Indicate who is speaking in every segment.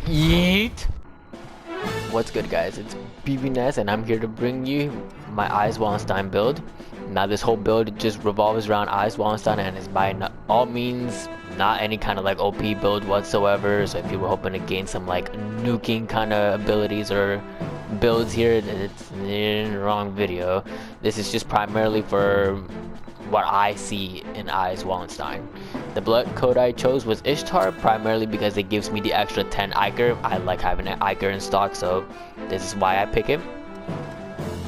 Speaker 1: Yeet! What's good, guys? It's BBNess, and I'm here to bring you my Ais Wallenstein build. Now, this whole build just revolves around Ais Wallenstein and is by all means not any kind of like OP build whatsoever. So if you were hoping to gain some like nuking kind of abilities or builds here, it's in the wrong video. This is just primarily for what I see in Ais Wallenstein. The blood code I chose was Ishtar, primarily because it gives me the extra 10 Iker. I like having an Iker in stock, so this is why I pick it.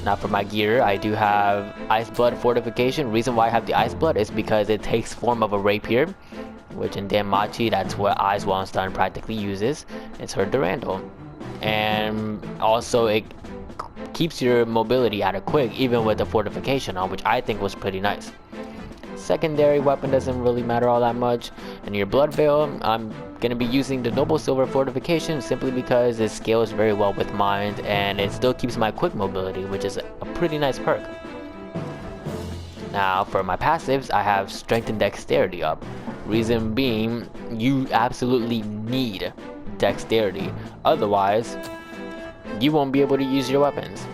Speaker 1: Now for my gear, I do have Ice Blood Fortification. Reason why I have the Ice Blood is because it takes form of a rapier, which in Danmachi, that's what Ais Wallenstein practically uses. It's her Durandal. And also it keeps your mobility at a quick, even with the fortification on, which I think was pretty nice. Secondary weapon doesn't really matter all that much. And your blood veil, I'm gonna be using the noble silver fortification simply because it scales very well with mind and it still keeps my quick mobility, which is a pretty nice perk. Now for my passives, I have strength and dexterity up. Reason being, you absolutely need dexterity, otherwise you won't be able to use your weapons.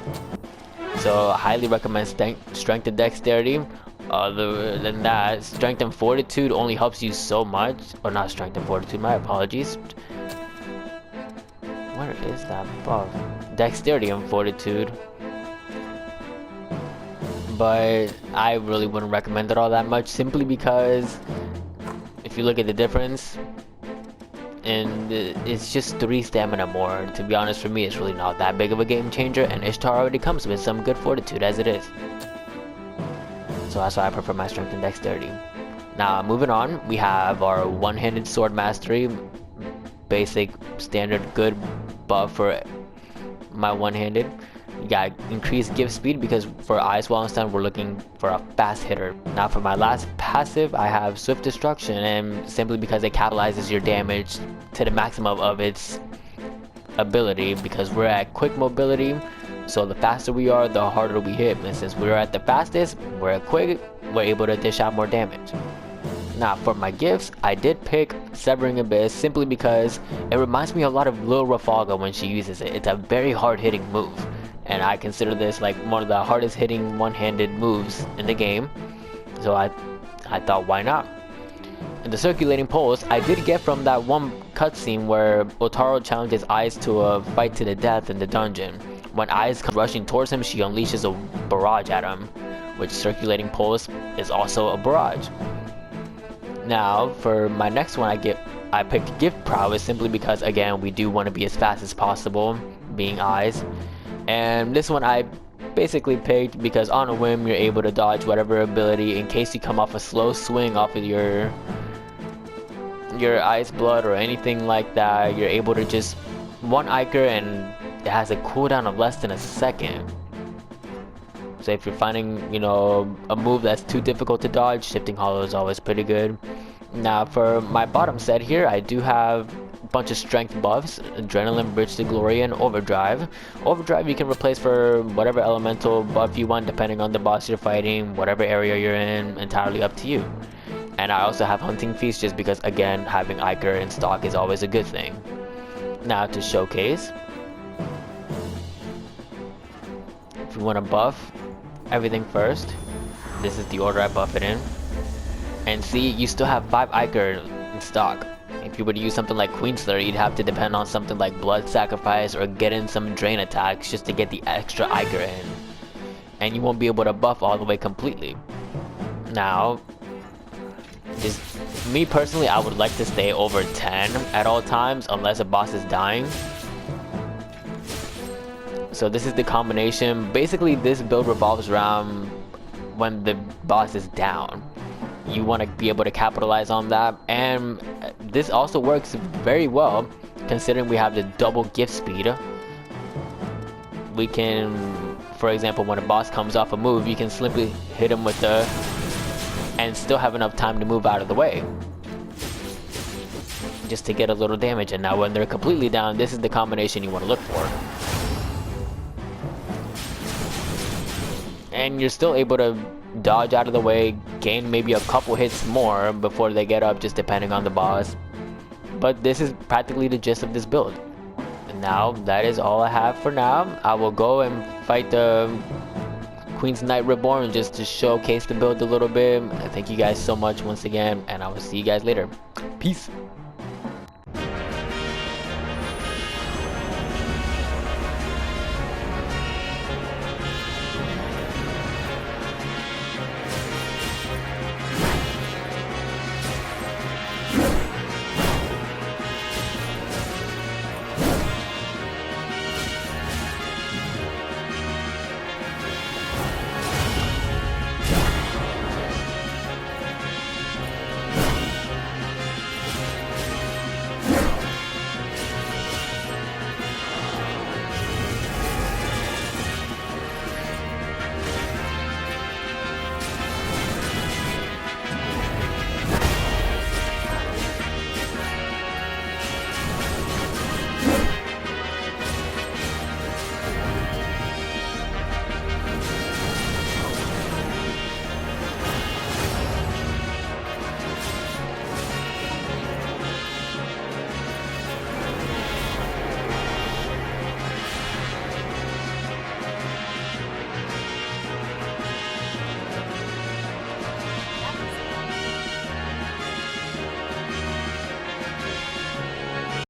Speaker 1: So I highly recommend strength and dexterity. Other than that, strength and fortitude only helps you so much. Or not strength and fortitude, my apologies. Where is that buff? Dexterity and fortitude. But I really wouldn't recommend it all that much, simply because if you look at the difference, and it's just 3 stamina more. To be honest, for me, it's really not that big of a game changer, and Ishtar already comes with some good fortitude as it is. So that's why I prefer my strength and dexterity. Now moving on, we have our one-handed sword mastery, basic standard good buff for my one-handed. You got increased give speed because for Ais Wallenstein we're looking for a fast hitter. Now for my last passive, I have swift destruction, and simply because it capitalizes your damage to the maximum of its ability, because we're at quick mobility. So the faster we are, the harder we hit. And since we're at the fastest, we're at quick, we're able to dish out more damage. Now for my gifts, I did pick Severing Abyss simply because it reminds me a lot of Lil Rafalga when she uses it. It's a very hard hitting move, and I consider this like one of the hardest hitting one-handed moves in the game. So I thought, why not? And the circulating pulse I did get from that one cutscene where Otaro challenges Ais to a fight to the death in the dungeon. When Ais comes rushing towards him, she unleashes a barrage at him, which circulating pulse is also a barrage. Now for my next one, I picked gift prowess simply because, again, we do want to be as fast as possible, being Ais. And this one I basically picked because on a whim you're able to dodge whatever ability in case you come off a slow swing off of your Ice Blood or anything like that. You're able to just one Iker and it has a cooldown of less than a second. So if you're finding, you know, a move that's too difficult to dodge, Shifting Hollow is always pretty good. Now for my bottom set here, I do have a bunch of strength buffs: Adrenaline, Bridge to Glory, and Overdrive. Overdrive you can replace for whatever elemental buff you want depending on the boss you're fighting, whatever area you're in, entirely up to you. And I also have Hunting Feast just because, again, having Iker in stock is always a good thing. Now to showcase, if you want to buff everything first, this is the order I buff it in. And see, you still have 5 Iker in stock. If you were to use something like Queenslayer, you'd have to depend on something like Blood Sacrifice or get in some drain attacks just to get the extra Iker in. And you won't be able to buff all the way completely. Now, just me personally, I would like to stay over 10 at all times unless a boss is dying. So this is the combination. Basically this build revolves around when the boss is down. You want to be able to capitalize on that, and this also works very well considering we have the double gift speed. We can, for example, when a boss comes off a move, you can simply hit him with the and still have enough time to move out of the way just to get a little damage. And now when they're completely down, this is the combination you want to look for. And you're still able to dodge out of the way, gain maybe a couple hits more before they get up, just depending on the boss. But this is practically the gist of this build. And now that is all I have for now. I will go and fight the Queen's Knight Reborn just to showcase the build a little bit. Thank you guys so much once again, and I will see you guys later. Peace.